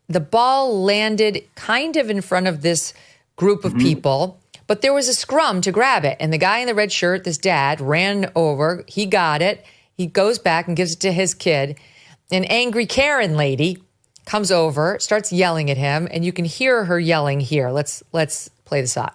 the ball landed kind of in front of this group of people, but there was a scrum to grab it. And the guy in the red shirt, this dad, ran over. He got it. He goes back and gives it to his kid. An angry Karen lady comes over, starts yelling at him, and you can hear her yelling here. Let's play this out.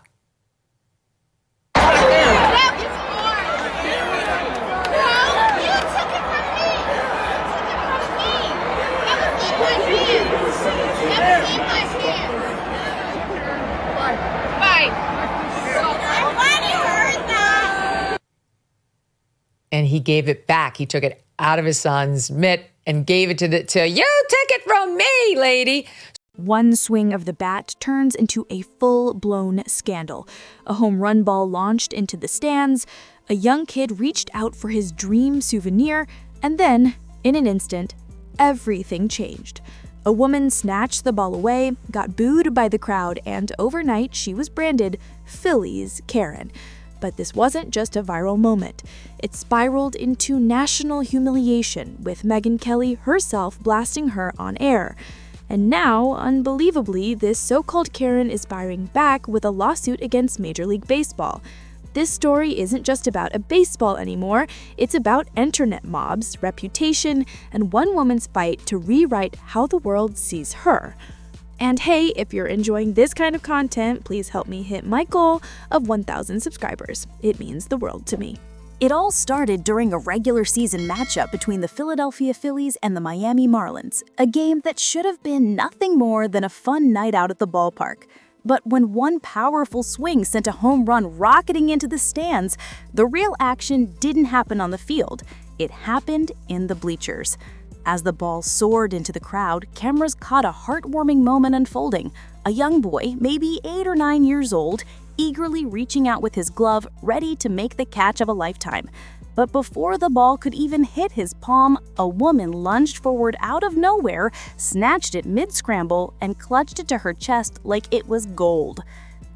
And he gave it back. He took it out of his son's mitt and gave it to you take it from me, lady. One swing of the bat turns into a full-blown scandal. A home run ball launched into the stands. A young kid reached out for his dream souvenir. And then, in an instant, everything changed. A woman snatched the ball away, got booed by the crowd, and overnight she was branded Phillies Karen. But this wasn't just a viral moment. It spiraled into national humiliation, with Megyn Kelly herself blasting her on air. And now, unbelievably, this so-called Karen is firing back with a lawsuit against Major League Baseball. This story isn't just about a baseball anymore, it's about internet mobs, reputation, and one woman's fight to rewrite how the world sees her. And hey, if you're enjoying this kind of content, please help me hit my goal of 1,000 subscribers. It means the world to me. It all started during a regular season matchup between the Philadelphia Phillies and the Miami Marlins, a game that should have been nothing more than a fun night out at the ballpark. But when one powerful swing sent a home run rocketing into the stands, the real action didn't happen on the field. It happened in the bleachers. As the ball soared into the crowd, cameras caught a heartwarming moment unfolding. A young boy, maybe 8 or 9 years old, eagerly reaching out with his glove, ready to make the catch of a lifetime. But before the ball could even hit his palm, a woman lunged forward out of nowhere, snatched it mid-scramble, and clutched it to her chest like it was gold.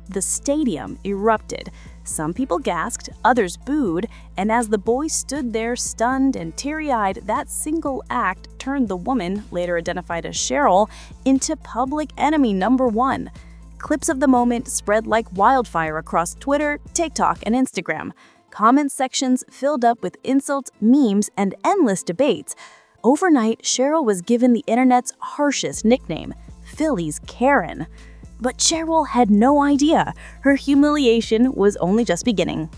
The stadium erupted. Some people gasped, others booed, and as the boy stood there stunned and teary-eyed, that single act turned the woman, later identified as Cheryl, into public enemy number one. Clips of the moment spread like wildfire across Twitter, TikTok, and Instagram. Comment sections filled up with insults, memes, and endless debates. Overnight, Cheryl was given the internet's harshest nickname, Phillies Karen. But Cheryl had no idea. Her humiliation was only just beginning.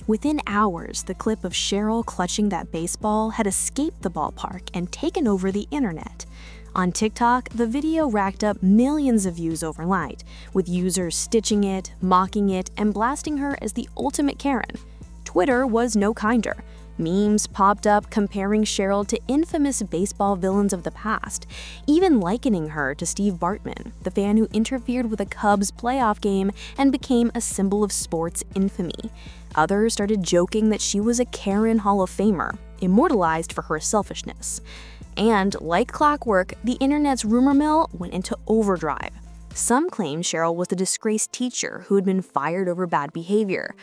Within hours, the clip of Cheryl clutching that baseball had escaped the ballpark and taken over the internet. On TikTok, the video racked up millions of views overnight, with users stitching it, mocking it, and blasting her as the ultimate Karen. Twitter was no kinder. Memes popped up comparing Cheryl to infamous baseball villains of the past, even likening her to Steve Bartman, the fan who interfered with a Cubs playoff game and became a symbol of sports infamy. Others started joking that she was a Karen Hall of Famer, immortalized for her selfishness. And like clockwork, the internet's rumor mill went into overdrive. Some claimed Cheryl was a disgraced teacher who had been fired over bad behavior.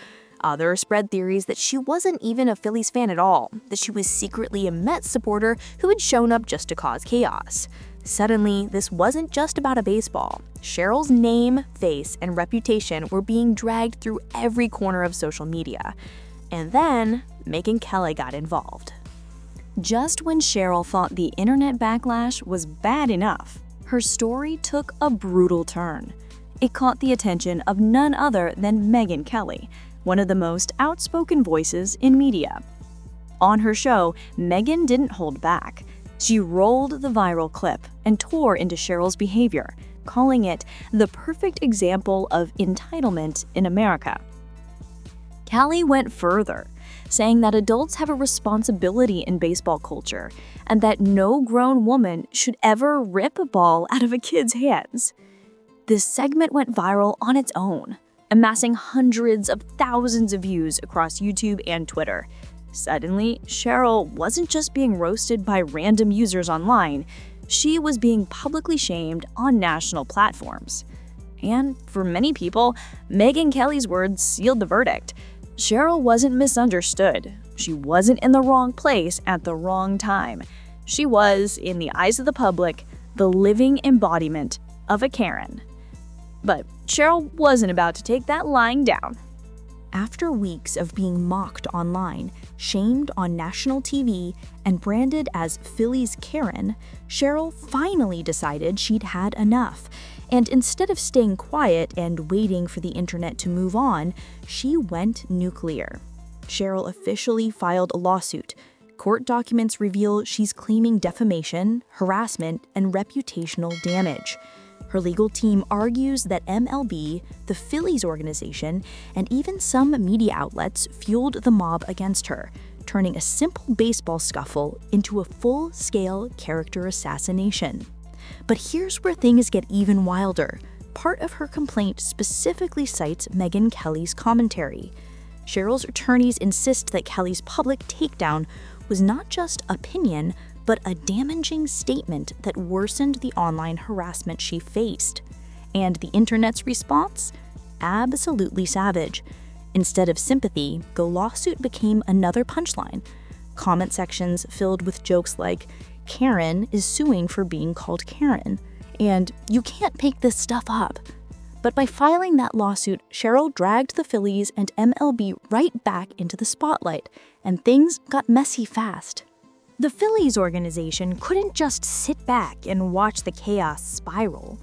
Others spread theories that she wasn't even a Phillies fan at all, that she was secretly a Mets supporter who had shown up just to cause chaos. Suddenly, this wasn't just about a baseball. Cheryl's name, face, and reputation were being dragged through every corner of social media. And then, Megyn Kelly got involved. Just when Cheryl thought the internet backlash was bad enough, her story took a brutal turn. It caught the attention of none other than Megyn Kelly, one of the most outspoken voices in media. On her show, Megyn didn't hold back. She rolled the viral clip and tore into Cheryl's behavior, calling it the perfect example of entitlement in America. Kelly went further, saying that adults have a responsibility in baseball culture and that no grown woman should ever rip a ball out of a kid's hands. This segment went viral on its own, amassing hundreds of thousands of views across YouTube and Twitter. Suddenly, Cheryl wasn't just being roasted by random users online, she was being publicly shamed on national platforms. And for many people, Megyn Kelly's words sealed the verdict. Cheryl wasn't misunderstood. She wasn't in the wrong place at the wrong time. She was, in the eyes of the public, the living embodiment of a Karen. But Cheryl wasn't about to take that lying down. After weeks of being mocked online, shamed on national TV, and branded as Phillies Karen, Cheryl finally decided she'd had enough. And instead of staying quiet and waiting for the internet to move on, she went nuclear. Cheryl officially filed a lawsuit. Court documents reveal she's claiming defamation, harassment, and reputational damage. Her legal team argues that MLB, the Phillies organization, and even some media outlets fueled the mob against her, turning a simple baseball scuffle into a full-scale character assassination. But here's where things get even wilder. Part of her complaint specifically cites Megyn Kelly's commentary. Cheryl's attorneys insist that Kelly's public takedown was not just opinion, but a damaging statement that worsened the online harassment she faced. And the internet's response? Absolutely savage. Instead of sympathy, the lawsuit became another punchline. Comment sections filled with jokes like, "Karen is suing for being called Karen," and "You can't make this stuff up." But by filing that lawsuit, Cheryl dragged the Phillies and MLB right back into the spotlight, and things got messy fast. The Phillies organization couldn't just sit back and watch the chaos spiral.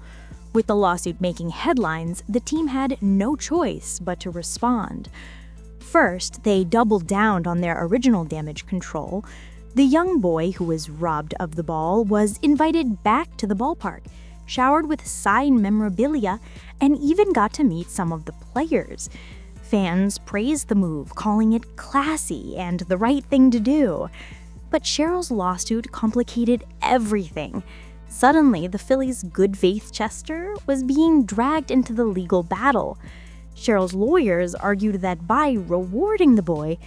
With the lawsuit making headlines, the team had no choice but to respond. First, they doubled down on their original damage control. The young boy who was robbed of the ball was invited back to the ballpark, showered with signed memorabilia, and even got to meet some of the players. Fans praised the move, calling it classy and the right thing to do. But Cheryl's lawsuit complicated everything. Suddenly, the Phillies' good faith Chester was being dragged into the legal battle. Cheryl's lawyers argued that by rewarding the boy,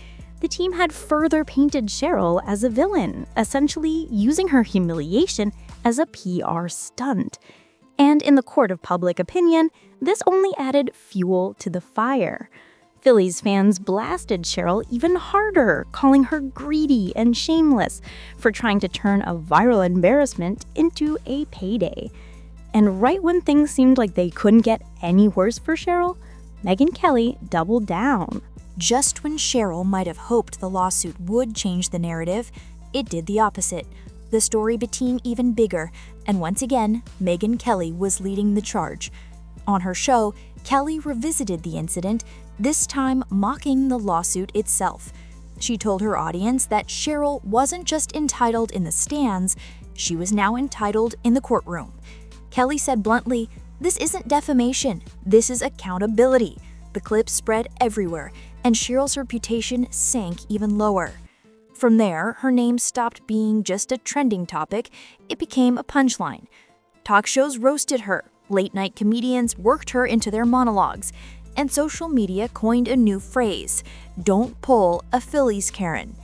the team had further painted Cheryl as a villain, essentially using her humiliation as a PR stunt. And in the court of public opinion, this only added fuel to the fire. Phillies fans blasted Cheryl even harder, calling her greedy and shameless for trying to turn a viral embarrassment into a payday. And right when things seemed like they couldn't get any worse for Cheryl, Megyn Kelly doubled down. Just when Cheryl might have hoped the lawsuit would change the narrative, it did the opposite. The story became even bigger, and once again, Megyn Kelly was leading the charge. On her show, Kelly revisited the incident, this time mocking the lawsuit itself. She told her audience that Cheryl wasn't just entitled in the stands, she was now entitled in the courtroom. Kelly said bluntly, "This isn't defamation, this is accountability." The clip spread everywhere, and Cheryl's reputation sank even lower. From there, her name stopped being just a trending topic, it became a punchline. Talk shows roasted her, late-night comedians worked her into their monologues, and social media coined a new phrase, "Don't pull a Phillies Karen."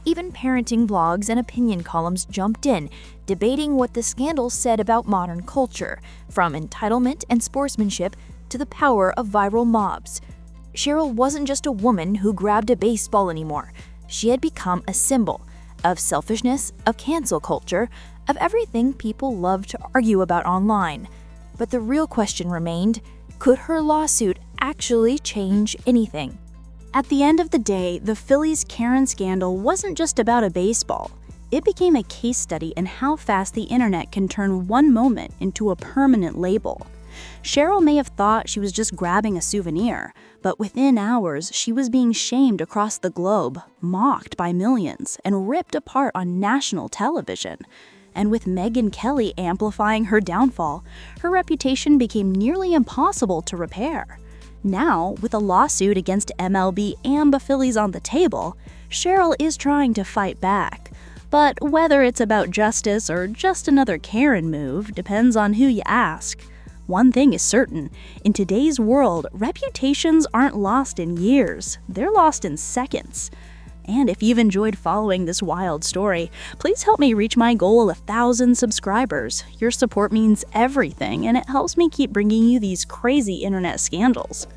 Even parenting blogs and opinion columns jumped in, debating what the scandal said about modern culture, from entitlement and sportsmanship to the power of viral mobs. Cheryl wasn't just a woman who grabbed a baseball anymore. She had become a symbol of selfishness, of cancel culture, of everything people love to argue about online. But the real question remained, could her lawsuit actually change anything? At the end of the day, the Phillies Karen scandal wasn't just about a baseball. It became a case study in how fast the internet can turn one moment into a permanent label. Cheryl may have thought she was just grabbing a souvenir, but within hours, she was being shamed across the globe, mocked by millions, and ripped apart on national television. And with Megyn Kelly amplifying her downfall, her reputation became nearly impossible to repair. Now, with a lawsuit against MLB and the Phillies on the table, Cheryl is trying to fight back. But whether it's about justice or just another Karen move depends on who you ask. One thing is certain, in today's world, reputations aren't lost in years, they're lost in seconds. And if you've enjoyed following this wild story, please help me reach my goal of 1,000 subscribers. Your support means everything, and it helps me keep bringing you these crazy internet scandals.